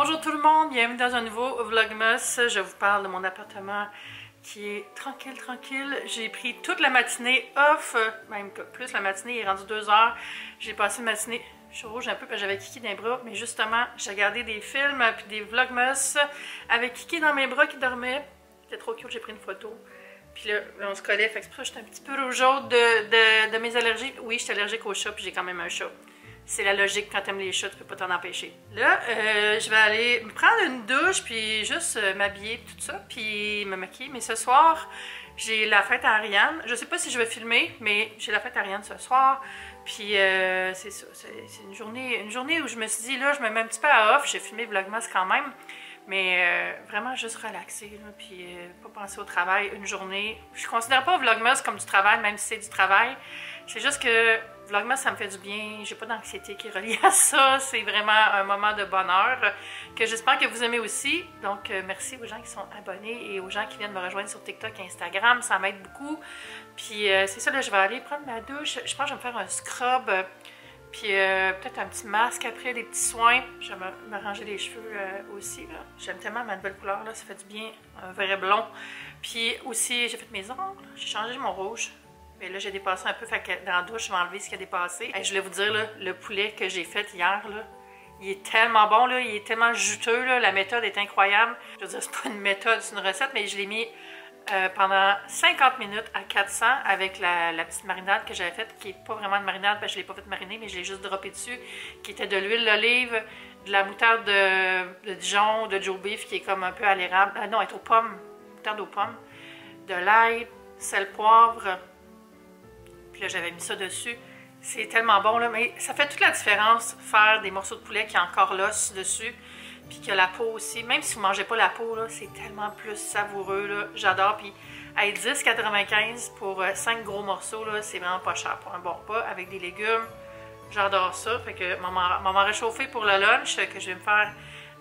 Bonjour tout le monde, bienvenue dans un nouveau Vlogmas. Je vous parle de mon appartement qui est tranquille. J'ai pris toute la matinée off, même plus la matinée, il est rendu 2 heures. J'ai passé une matinée, je suis rouge un peu parce que j'avais Kiki dans les bras, mais justement, j'ai regardé des films puis des Vlogmas avec Kiki dans mes bras qui dormait. C'était trop cute, j'ai pris une photo. Puis là, on se collait, fait que c'est pour ça que j'étais un petit peu rougeaude de mes allergies. Oui, je suis allergique aux chats, puis j'ai quand même un chat. C'est la logique, quand t'aimes les chats, tu peux pas t'en empêcher. Là, je vais aller me prendre une douche, puis juste m'habiller, tout ça, puis me maquiller. Mais ce soir, j'ai la fête à Ariane. Je sais pas si je vais filmer, mais j'ai la fête à Ariane ce soir. Puis c'est ça, c'est une journée où je me suis dit, là, je me mets un petit peu à off. J'ai filmé Vlogmas quand même. Mais vraiment juste relaxer, là, puis pas penser au travail une journée. Je considère pas Vlogmas comme du travail, même si c'est du travail. C'est juste que Vlogmas, ça me fait du bien. J'ai pas d'anxiété qui est reliée à ça. C'est vraiment un moment de bonheur que j'espère que vous aimez aussi. Donc, merci aux gens qui sont abonnés et aux gens qui viennent me rejoindre sur TikTok et Instagram. Ça m'aide beaucoup. Puis, c'est ça, là, je vais aller prendre ma douche. Je pense que je vais me faire un scrub. Puis peut-être un petit masque après, des petits soins. Je vais m'arranger les cheveux aussi. J'aime tellement ma nouvelle couleur, là, ça fait du bien, un vrai blond. Puis aussi, j'ai fait mes ongles, j'ai changé mon rouge. Mais là, j'ai dépassé un peu, fait que dans la douche, je vais enlever ce qui a dépassé. Et je voulais vous dire, là, le poulet que j'ai fait hier, là, il est tellement bon, là, il est tellement juteux, là, la méthode est incroyable. Je veux dire, c'est pas une méthode, c'est une recette, mais je l'ai mis pendant 50 minutes à 400 avec la petite marinade que j'avais faite, qui n'est pas vraiment de marinade, parce que je ne l'ai pas fait mariner, mais je l'ai juste droppé dessus, qui était de l'huile d'olive, de la moutarde de Dijon, de Joe Beef, qui est comme un peu à l'érable, non, elle est aux pommes, moutarde aux pommes, de l'ail, sel, poivre, puis là j'avais mis ça dessus. C'est tellement bon, là, mais ça fait toute la différence faire des morceaux de poulet qui ont encore l'os dessus, puis que la peau aussi, même si vous ne mangez pas la peau, c'est tellement plus savoureux, j'adore. Puis à 10,95 pour 5 gros morceaux, c'est vraiment pas cher pour un bon repas avec des légumes. J'adore ça. Fait que maman réchauffé pour le lunch que je vais me faire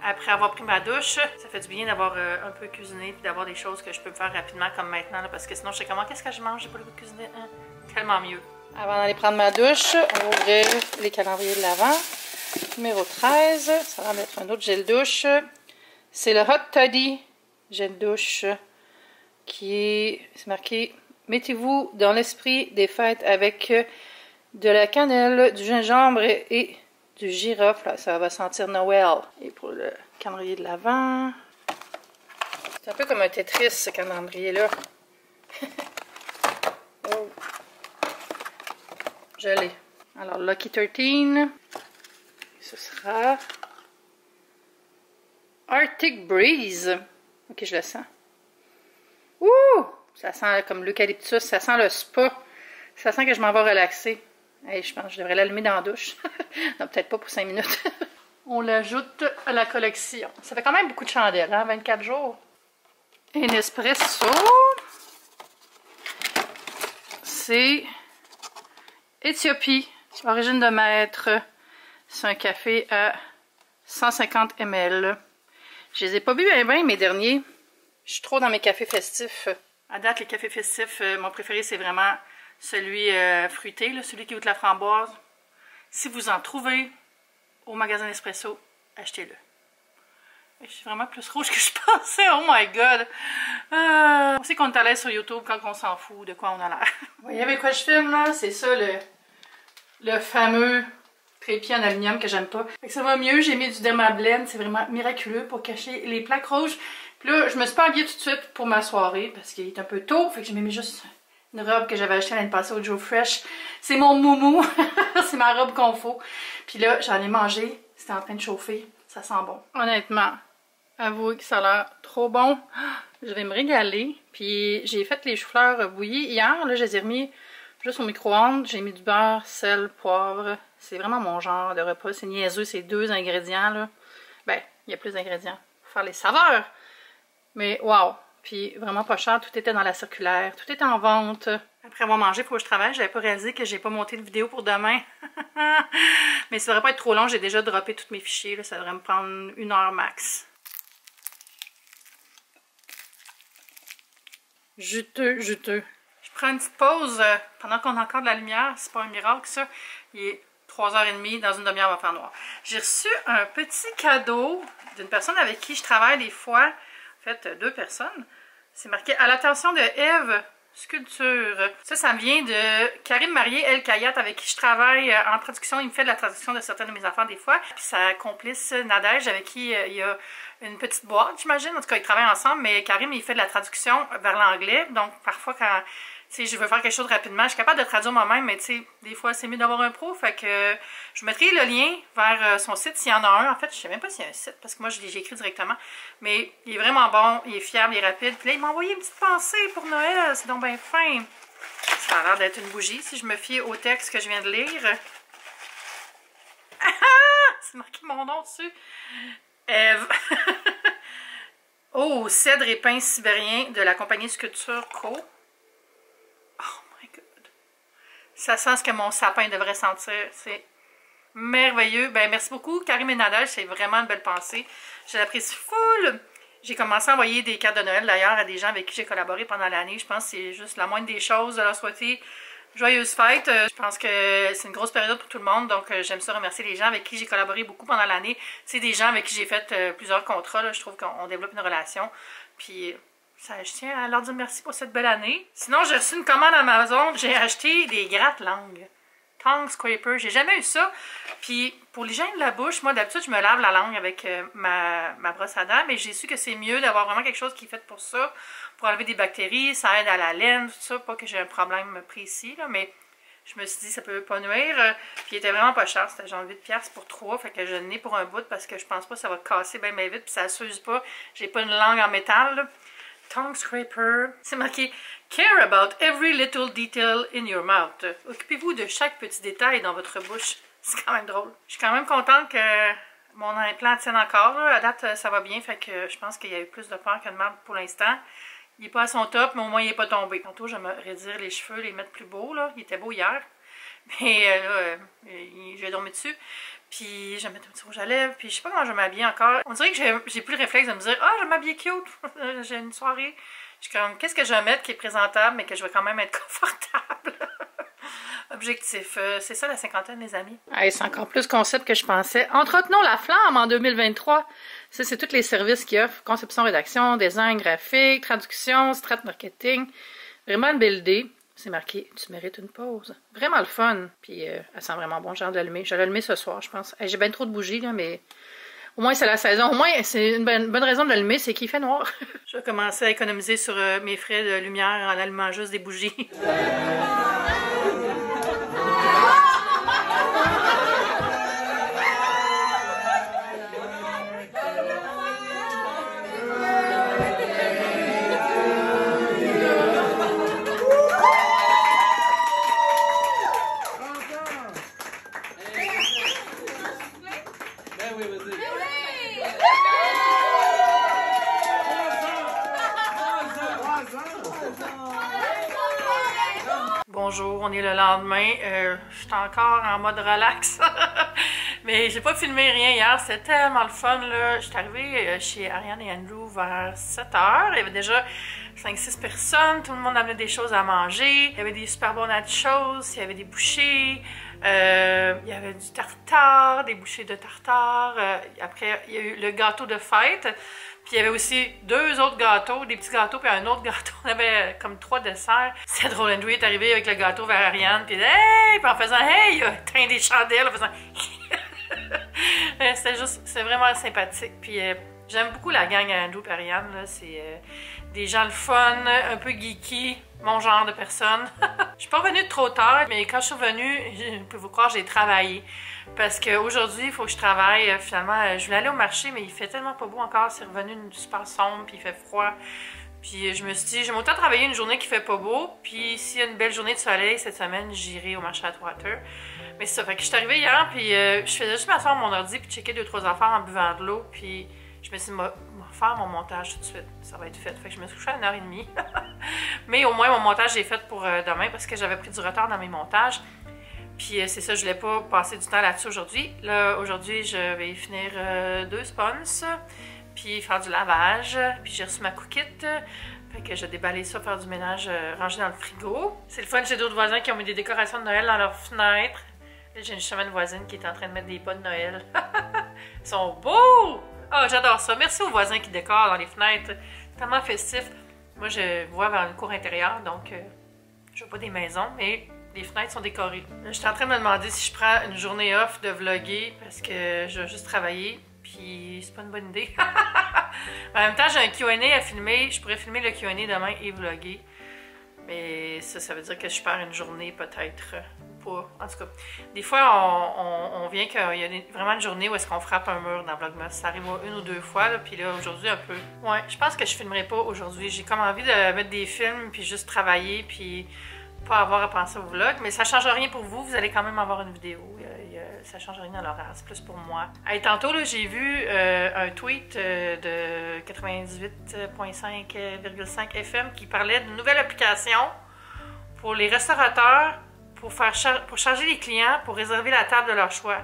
après avoir pris ma douche. Ça fait du bien d'avoir un peu cuisiné puis d'avoir des choses que je peux me faire rapidement comme maintenant, là, parce que sinon je sais comment, qu'est-ce que je mange, j'ai pas le goût de cuisiner, hein? Tellement mieux. Avant d'aller prendre ma douche, on va ouvrir les calendriers de l'Avent. Numéro 13, ça va être un autre gel douche. C'est le Hot Toddy gel douche qui est, c'est marqué « Mettez-vous dans l'esprit des fêtes avec de la cannelle, du gingembre et du girofle. » Ça va sentir Noël. Et pour le calendrier de l'Avent, c'est un peu comme un Tetris ce calendrier-là. Oh. Je l'ai. Alors, Lucky 13. Ce sera Arctic Breeze. Ok, je le sens. Ouh! Ça sent comme l'eucalyptus, ça sent le spa. Ça sent que je m'en vais relaxer. Hey, je pense que je devrais l'allumer dans la douche. Non, peut-être pas pour 5 minutes. On l'ajoute à la collection. Ça fait quand même beaucoup de chandelles, hein? 24 jours. Un espresso. C'est Éthiopie. Origine de maître. C'est un café à 150 ml. Je les ai pas bu bien, mes derniers. Je suis trop dans mes cafés festifs. À date, les cafés festifs, mon préféré, c'est vraiment celui fruité, là, celui qui goûte la framboise. Si vous en trouvez au magasin Espresso, achetez-le. Je suis vraiment plus rouge que je pensais. Oh my god! On sait qu'on est à l'aise sur YouTube quand on s'en fout de quoi on a l'air. Vous voyez avec quoi je filme, là? C'est ça, le fameux trépied en aluminium que j'aime pas. Fait que ça va mieux, j'ai mis du Dermablend, c'est vraiment miraculeux pour cacher les plaques rouges. Puis là, je me suis pas habillée tout de suite pour ma soirée parce qu'il est un peu tôt, fait que j'ai mis juste une robe que j'avais achetée l'année passée au Joe Fresh. C'est mon moumou, c'est ma robe confo. Puis là, j'en ai mangé, c'était en train de chauffer, ça sent bon. Honnêtement, avouez que ça a l'air trop bon. Je vais me régaler. Puis j'ai fait les choux-fleurs bouillis hier, là je les ai remis juste au micro-ondes. J'ai mis du beurre, sel, poivre. C'est vraiment mon genre de repas. C'est niaiseux, ces 2 ingrédients là. Ben, il y a plus d'ingrédients pour faire les saveurs. Mais wow! Puis vraiment pas cher, tout était dans la circulaire, tout était en vente. Après avoir mangé, il faut que je travaille. J'avais pas réalisé que j'ai pas monté de vidéo pour demain. Mais ça devrait pas être trop long, j'ai déjà droppé tous mes fichiers. Là. Ça devrait me prendre 1 heure max. Juteux, juteux. Je prends une petite pause pendant qu'on a encore de la lumière. C'est pas un miracle ça. Il est 3h30, dans une demi-heure, va faire noir. J'ai reçu un petit cadeau d'une personne avec qui je travaille des fois. En fait, 2 personnes. C'est marqué « À l'attention de Eve, sculpture ». Ça vient de Karim Marié El Kayat, avec qui je travaille en traduction. Il me fait de la traduction de certaines de mes affaires des fois. Puis sa complice Nadège, avec qui il y a une petite boîte, j'imagine. En tout cas, ils travaillent ensemble, mais Karim, il fait de la traduction vers l'anglais. Donc, parfois, quand je veux faire quelque chose rapidement, je suis capable de traduire moi-même, mais des fois, c'est mieux d'avoir un pro. Fait que je vous mettrai le lien vers son site s'il y en a un. En fait, je sais même pas s'il y a un site, parce que moi, j'ai écrit directement. Mais il est vraiment bon, il est fiable, il est rapide. Puis là, il m'a envoyé une petite pensée pour Noël. C'est donc bien fin. Ça a l'air d'être une bougie, si je me fie au texte que je viens de lire. C'est marqué mon nom dessus. Eve. Oh, cèdre et pin sibérien de la compagnie Sculpture Co. Oh my god. Ça sent ce que mon sapin devrait sentir. C'est merveilleux. Ben, merci beaucoup, Karim et Nadège. C'est vraiment une belle pensée. Je l'apprécie full. J'ai commencé à envoyer des cartes de Noël d'ailleurs à des gens avec qui j'ai collaboré pendant l'année. Je pense que c'est juste la moindre des choses de leur souhaiter joyeuse fête. Je pense que c'est une grosse période pour tout le monde, donc j'aime ça remercier les gens avec qui j'ai collaboré beaucoup pendant l'année. C'est des gens avec qui j'ai fait plusieurs contrats. Là. Je trouve qu'on développe une relation. Puis je tiens à leur dire merci pour cette belle année. Sinon, j'ai reçu une commande Amazon. J'ai acheté des gratte-langues. Tongue scraper. J'ai jamais eu ça. Puis pour l'hygiène de la bouche, moi d'habitude, je me lave la langue avec ma brosse à dents, mais j'ai su que c'est mieux d'avoir vraiment quelque chose qui est fait pour ça. Pour enlever des bactéries, ça aide à la laine, tout ça. Pas que j'ai un problème précis, là, mais je me suis dit ça peut pas nuire. Puis il était vraiment pas cher, c'était genre 8$ pour 3. Fait que je l'ai pour un bout parce que je pense pas que ça va casser bien vite. Puis ça s'use pas. J'ai pas une langue en métal. Là. Tongue scraper. C'est marqué « Care about every little detail in your mouth ». Occupez-vous de chaque petit détail dans votre bouche. C'est quand même drôle. Je suis quand même contente que mon implant tienne encore. Là. À date, ça va bien. Fait que je pense qu'il y a eu plus de peur que de mal pour l'instant. Il n'est pas à son top, mais au moins il n'est pas tombé. Tantôt, je vais me redire les cheveux, les mettre plus beaux. Là. Il était beau hier. Mais là, je vais dormir dessus. Puis je vais mettre un petit rouge à lèvres. Puis je sais pas comment je vais m'habiller encore. On dirait que j'ai plus le réflexe de me dire « Ah, je vais m'habiller cute. J'ai une soirée. » Je suis comme « Qu'est-ce que je vais mettre qui est présentable, mais que je vais quand même être confortable? » Objectif. C'est ça la cinquantaine, les amis. Hey, c'est encore plus concept que je pensais. Entretenons la flamme en 2023. Ça, c'est tous les services qu'ils offrent. Conception, rédaction, design, graphique, traduction, strat marketing. Vraiment une belle idée. C'est marqué « Tu mérites une pause ». Vraiment le fun. Puis elle sent vraiment bon, genre de l'allumer. Je vais l'allumer ce soir, je pense. Hey, j'ai bien trop de bougies, là, mais au moins c'est la saison. Au moins, c'est une bonne raison de l'allumer, c'est qu'il fait noir. Je vais commencer à économiser sur mes frais de lumière en allumant juste des bougies. Bonjour, on est le lendemain. Je suis encore en mode relax. Mais j'ai pas filmé rien hier, c'était tellement le fun. Je suis arrivée chez Ariane et Andrew vers 7h. Il y avait déjà 5-6 personnes, tout le monde amenait des choses à manger. Il y avait des super bons nachos, il y avait des bouchées, il y avait du tartare, des bouchées de tartare. Après, il y a eu le gâteau de fête. Puis il y avait aussi 2 autres gâteaux, des petits gâteaux, puis un autre gâteau. On avait comme 3 desserts. C'est drôle, Andrew est arrivé avec le gâteau vers Ariane, puis hey! Puis en faisant hey! Il a éteint des chandelles, en faisant c'est vraiment sympathique. Puis j'aime beaucoup la gang à Andrew et Ariane. C'est des gens le fun, un peu geeky, mon genre de personne. Je suis pas revenue trop tard, mais quand je suis revenue, je peux vous croire, j'ai travaillé. Parce qu'aujourd'hui, il faut que je travaille. Finalement, je voulais aller au marché, mais il fait tellement pas beau encore. C'est revenu super sombre, puis il fait froid. Puis je me suis dit, j'aime autant travailler une journée qui fait pas beau. Puis s'il y a une belle journée de soleil cette semaine, j'irai au marché Atwater. Mais c'est ça. Fait que je suis arrivée hier, puis je faisais juste m'asseoir à mon ordi, puis checker 2-3 affaires en buvant de l'eau. Puis je me suis dit, faire mon montage tout de suite. Ça va être fait. Fait que je me suis couchée à 1h30. Mais au moins, mon montage est fait pour demain parce que j'avais pris du retard dans mes montages. Puis c'est ça, je voulais pas passer du temps là-dessus aujourd'hui. Là, aujourd'hui, je vais finir 2 sponsors, puis faire du lavage. Puis j'ai reçu ma cookite. Fait que j'ai déballé ça, faire du ménage, ranger dans le frigo. C'est le fun, j'ai d'autres voisins qui ont mis des décorations de Noël dans leurs fenêtres. J'ai justement une voisine qui est en train de mettre des pas de Noël. Ils sont beaux! Oh, j'adore ça. Merci aux voisins qui décorent dans les fenêtres. C'est tellement festif. Moi, je vois vers une cour intérieure, donc je vois pas des maisons, mais les fenêtres sont décorées. Je suis en train de me demander si je prends une journée off de vlogger parce que je vais juste travailler, puis c'est pas une bonne idée. En même temps, j'ai un Q&A à filmer. Je pourrais filmer le Q&A demain et vlogger. Mais ça veut dire que je perds une journée peut-être. En tout cas, des fois, on vient qu'il y a vraiment une journée où est-ce qu'on frappe un mur dans Vlogmas. Ça arrive une ou deux fois, là, puis là, aujourd'hui, un peu. Ouais, je pense que je filmerai pas aujourd'hui. J'ai comme envie de mettre des films, puis juste travailler, puis pas avoir à penser au vlog. Mais ça change rien pour vous. Vous allez quand même avoir une vidéo. Ça change rien dans l'horaire. C'est plus pour moi. Hey, tantôt, j'ai vu un tweet de 98.5 FM qui parlait d'une nouvelle application pour les restaurateurs pour charger les clients pour réserver la table de leur choix.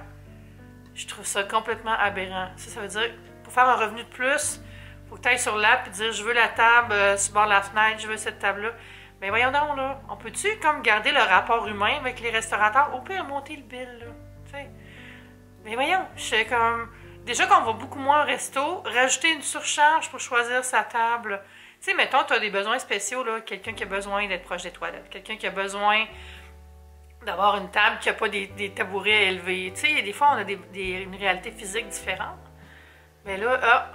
Je trouve ça complètement aberrant. Ça veut dire, pour faire un revenu de plus, il faut que tu ailles sur l'app et dire je veux la table sur le bord de la fenêtre, je veux cette table-là. Mais voyons donc, là, on peut-tu comme garder le rapport humain avec les restaurateurs? Au pire, monter le bill, là. T'sais. Mais voyons, je sais comme. Déjà qu'on va beaucoup moins au resto, rajouter une surcharge pour choisir sa table. Tu sais, mettons, tu as des besoins spéciaux, là, quelqu'un qui a besoin d'être proche des toilettes, quelqu'un qui a besoin d'avoir une table qui n'a pas des tabourets élevés. Tu sais, des fois, on a une réalité physique différente. Mais là,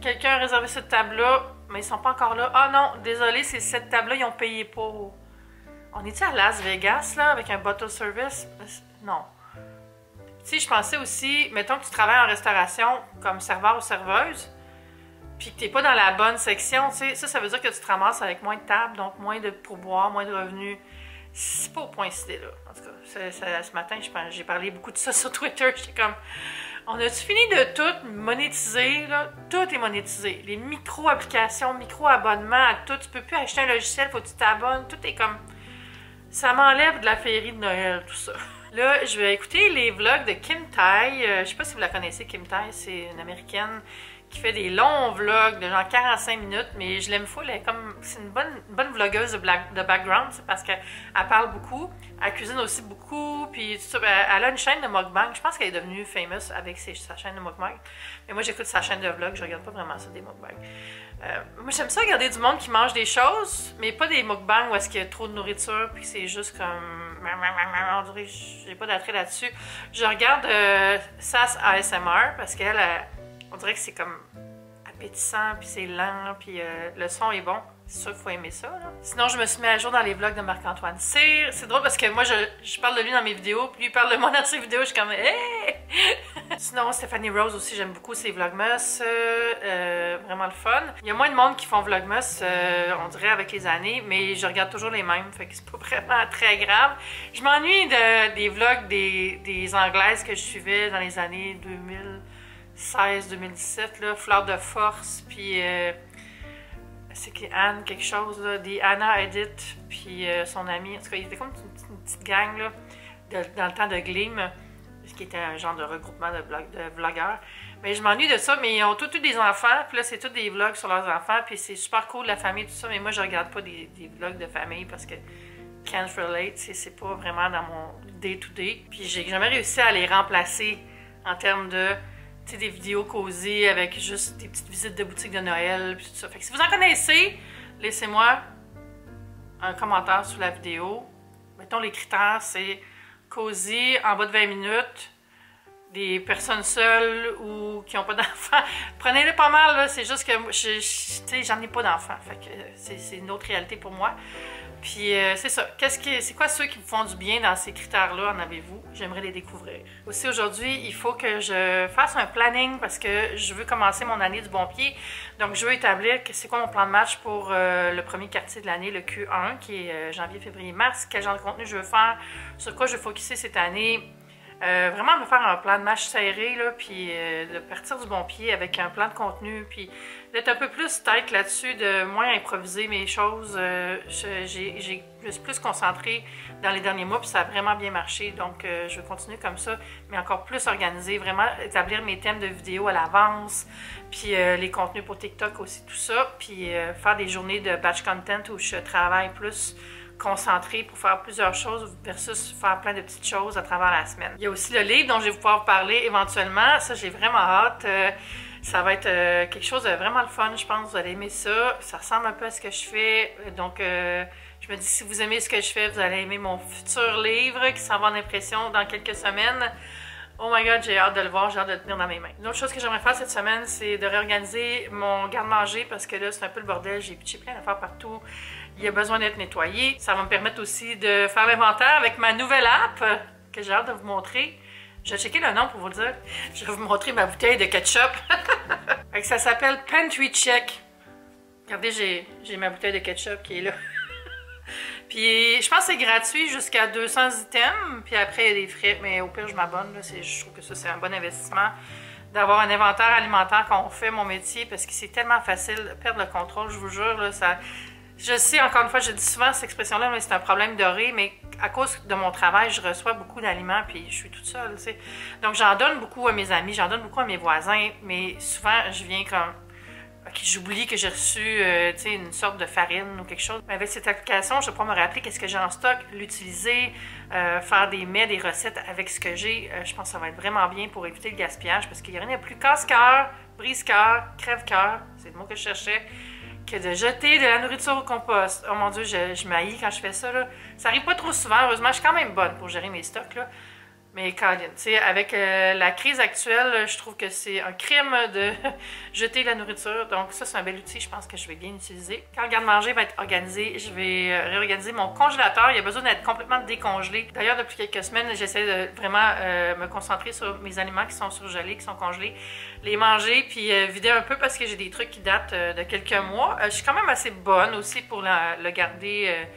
quelqu'un a réservé cette table-là, mais ils sont pas encore là. Ah non, désolé, c'est cette table-là, ils ont payé pour. On est-tu à Las Vegas, là, avec un bottle service? Non. Tu sais, je pensais aussi, mettons que tu travailles en restauration comme serveur ou serveuse, puis que tu n'es pas dans la bonne section, tu sais, ça veut dire que tu te ramasses avec moins de tables, donc moins de pourboires, moins de revenus. C'est pas au point cité, là. En tout cas, ce matin, j'ai parlé beaucoup de ça sur Twitter. J'étais comme, on a-tu fini de tout monétiser, là? Tout est monétisé. Les micro-applications, micro-abonnements à tout. Tu peux plus acheter un logiciel, faut que tu t'abonnes. Tout est comme... Ça m'enlève de la féerie de Noël, tout ça. Là, je vais écouter les vlogs de Kim Thai. Je sais pas si vous la connaissez, Kim Thai. C'est une Américaine qui fait des longs vlogs de genre 45 minutes, mais je l'aime full. C'est une bonne vlogueuse de background, c'est parce qu'elle parle beaucoup, elle cuisine aussi beaucoup, puis elle a une chaîne de mukbang. Je pense qu'elle est devenue famous avec sa chaîne de mukbang. Mais moi, j'écoute sa chaîne de vlog, je regarde pas vraiment ça des mukbangs. Moi, j'aime ça regarder du monde qui mange des choses, mais pas des mukbangs où est-ce qu'il y a trop de nourriture, puis c'est juste comme... On dirait que j'ai pas d'attrait là-dessus. Je regarde Sass ASMR, parce qu'elle... On dirait que c'est comme appétissant, puis c'est lent, puis le son est bon. C'est sûr qu'il faut aimer ça, là. Sinon, je me suis mis à jour dans les vlogs de Marc-Antoine. C'est drôle parce que moi, je parle de lui dans mes vidéos, puis lui parle de moi dans ses vidéos, je suis comme « Hey! » Sinon, Stephanie Rose aussi, j'aime beaucoup ses vlogmas. Vraiment le fun. Il y a moins de monde qui font vlogmas, on dirait, avec les années, mais je regarde toujours les mêmes, fait que c'est pas vraiment très grave. Je m'ennuie des vlogs des Anglaises que je suivais dans les années 2016-2017, là, Fleur de Force, puis c'est Anne quelque chose, là, des Anna Edith, puis son amie, en tout cas, il était comme une petite gang, là, dans le temps de Gleam, ce qui était un genre de regroupement de vlogueurs. Mais je m'ennuie de ça, mais ils ont tous eu des enfants, puis là, c'est tous des vlogs sur leurs enfants, puis c'est super cool, la famille, tout ça, mais moi, je regarde pas des vlogs de famille, parce que can't relate, c'est pas vraiment dans mon day-to-day, puis j'ai jamais réussi à les remplacer en termes de... des vidéos cosy avec juste des petites visites de boutiques de Noël, puis tout ça. Fait que si vous en connaissez, laissez-moi un commentaire sous la vidéo. Mettons, les critères, c'est cosy, en bas de 20 minutes, des personnes seules ou qui n'ont pas d'enfants. Prenez-le pas mal, là. C'est juste que j'en ai pas d'enfants. Fait que c'est une autre réalité pour moi. Puis c'est ça. C'est quoi ceux qui vous font du bien dans ces critères-là? En avez-vous? J'aimerais les découvrir. Aussi aujourd'hui, il faut que je fasse un planning parce que je veux commencer mon année du bon pied. Donc je veux établir c'est quoi mon plan de match pour le premier quartier de l'année, le Q1, qui est janvier, février, mars. Quel genre de contenu je veux faire, sur quoi je veux focuser cette année. Vraiment me faire un plan de match serré, là, puis de partir du bon pied avec un plan de contenu, puis d'être un peu plus tête là-dessus, de moins improviser mes choses. Je suis plus concentrée dans les derniers mois, puis ça a vraiment bien marché, donc je vais continuer comme ça, mais encore plus organisé, vraiment établir mes thèmes de vidéos à l'avance, puis les contenus pour TikTok aussi, tout ça, puis faire des journées de batch content où je travaille plus concentré pour faire plusieurs choses versus faire plein de petites choses à travers la semaine. Il y a aussi le livre dont je vais pouvoir vous parler éventuellement. Ça, j'ai vraiment hâte. Ça va être quelque chose de vraiment le fun, je pense. Vous allez aimer ça. Ça ressemble un peu à ce que je fais. Donc, je me dis, si vous aimez ce que je fais, vous allez aimer mon futur livre qui s'en va en impression dans quelques semaines. Oh my god, j'ai hâte de le voir, j'ai hâte de le tenir dans mes mains. Une autre chose que j'aimerais faire cette semaine, c'est de réorganiser mon garde-manger parce que là, c'est un peu le bordel. J'ai pitché plein d'affaires partout. Il y a besoin d'être nettoyé. Ça va me permettre aussi de faire l'inventaire avec ma nouvelle app que j'ai hâte de vous montrer. Je vais checker le nom pour vous le dire. Je vais vous montrer ma bouteille de ketchup. Ça s'appelle Pantry Check. Regardez, j'ai ma bouteille de ketchup qui est là. Puis je pense que c'est gratuit jusqu'à 200 items. Puis après, il y a des frais. Mais au pire, je m'abonne. Je trouve que ça, c'est un bon investissement d'avoir un inventaire alimentaire quand on fait mon métier parce que c'est tellement facile de perdre le contrôle. Je vous jure, là, ça... Je sais, encore une fois, je dis souvent cette expression-là, mais c'est un problème doré, mais à cause de mon travail, je reçois beaucoup d'aliments, puis je suis toute seule, tu sais. Donc, j'en donne beaucoup à mes amis, j'en donne beaucoup à mes voisins, mais souvent, je viens comme... Ok, j'oublie que j'ai reçu, tu sais, une sorte de farine ou quelque chose. Mais avec cette application, je vais pouvoir me rappeler qu'est-ce que j'ai en stock, l'utiliser, faire des mets, des recettes avec ce que j'ai. Je pense que ça va être vraiment bien pour éviter le gaspillage, parce qu'il n'y a rien de plus casse-cœur, brise-cœur, crève-cœur, c'est le mot que je cherchais, que de jeter de la nourriture au compost. Oh mon Dieu, je m'haïs quand je fais ça, là. Ça arrive pas trop souvent, heureusement, je suis quand même bonne pour gérer mes stocks, là. Mais Colin, tu sais, avec la crise actuelle, je trouve que c'est un crime de jeter la nourriture. Donc ça, c'est un bel outil, je pense que je vais bien utiliser. Quand le garde-manger va être organisé, je vais réorganiser mon congélateur. Il a besoin d'être complètement décongelé. D'ailleurs, depuis quelques semaines, j'essaie de vraiment me concentrer sur mes aliments qui sont surgelés, qui sont congelés, les manger, puis vider un peu parce que j'ai des trucs qui datent de quelques mois. Je suis quand même assez bonne aussi pour le garder...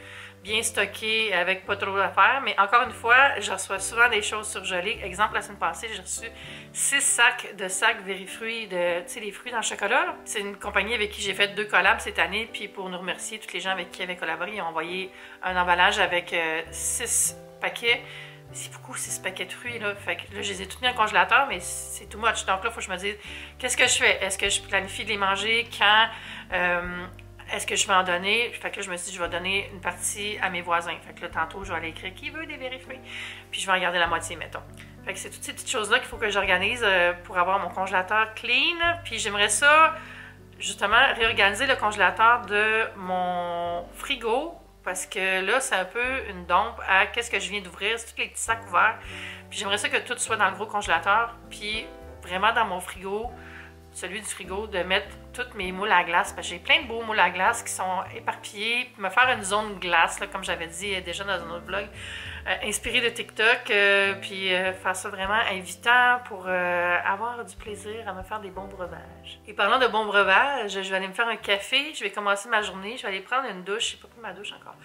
bien stocké avec pas trop d'affaires, mais encore une fois, je reçois souvent des choses surgelées. Exemple, la semaine passée, j'ai reçu 6 sacs de sacs Vérifruits, tu sais, les fruits dans le chocolat. C'est une compagnie avec qui j'ai fait 2 collabs cette année, puis pour nous remercier, tous les gens avec qui ils avaient collaboré, ils ont envoyé un emballage avec 6 paquets. C'est beaucoup, 6 paquets de fruits, là. Fait que là, je les ai tous mis en congélateur, mais c'est too much. Donc là, il faut que je me dise, qu'est-ce que je fais? Est-ce que je planifie de les manger? Quand? Est-ce que je vais en donner? Fait que là, je me suis dit, je vais donner une partie à mes voisins. Fait que là, tantôt, je vais aller écrire qui veut des Vérifruits. Puis je vais en garder la moitié, mettons. Fait que c'est toutes ces petites choses-là qu'il faut que j'organise pour avoir mon congélateur clean. Puis j'aimerais ça, justement, réorganiser le congélateur de mon frigo. Parce que là, c'est un peu une dompe à qu'est-ce que je viens d'ouvrir. C'est tous les petits sacs ouverts. Puis j'aimerais ça que tout soit dans le gros congélateur. Puis vraiment dans mon frigo, celui du frigo, de mettre toutes mes moules à glace, parce que j'ai plein de beaux moules à glace qui sont éparpillés, puis me faire une zone glace, là, comme j'avais dit déjà dans un autre blog, inspiré de TikTok, puis faire ça vraiment invitant pour avoir du plaisir à me faire des bons breuvages. Et parlant de bons breuvages, je vais aller me faire un café, je vais commencer ma journée, je vais aller prendre une douche, je n'ai pas pris ma douche encore,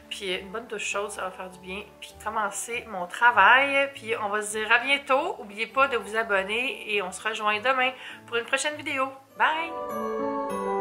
puis une bonne douche chaude, ça va faire du bien, puis commencer mon travail, puis on va se dire à bientôt, n'oubliez pas de vous abonner et on se rejoint demain pour une prochaine vidéo. Bye!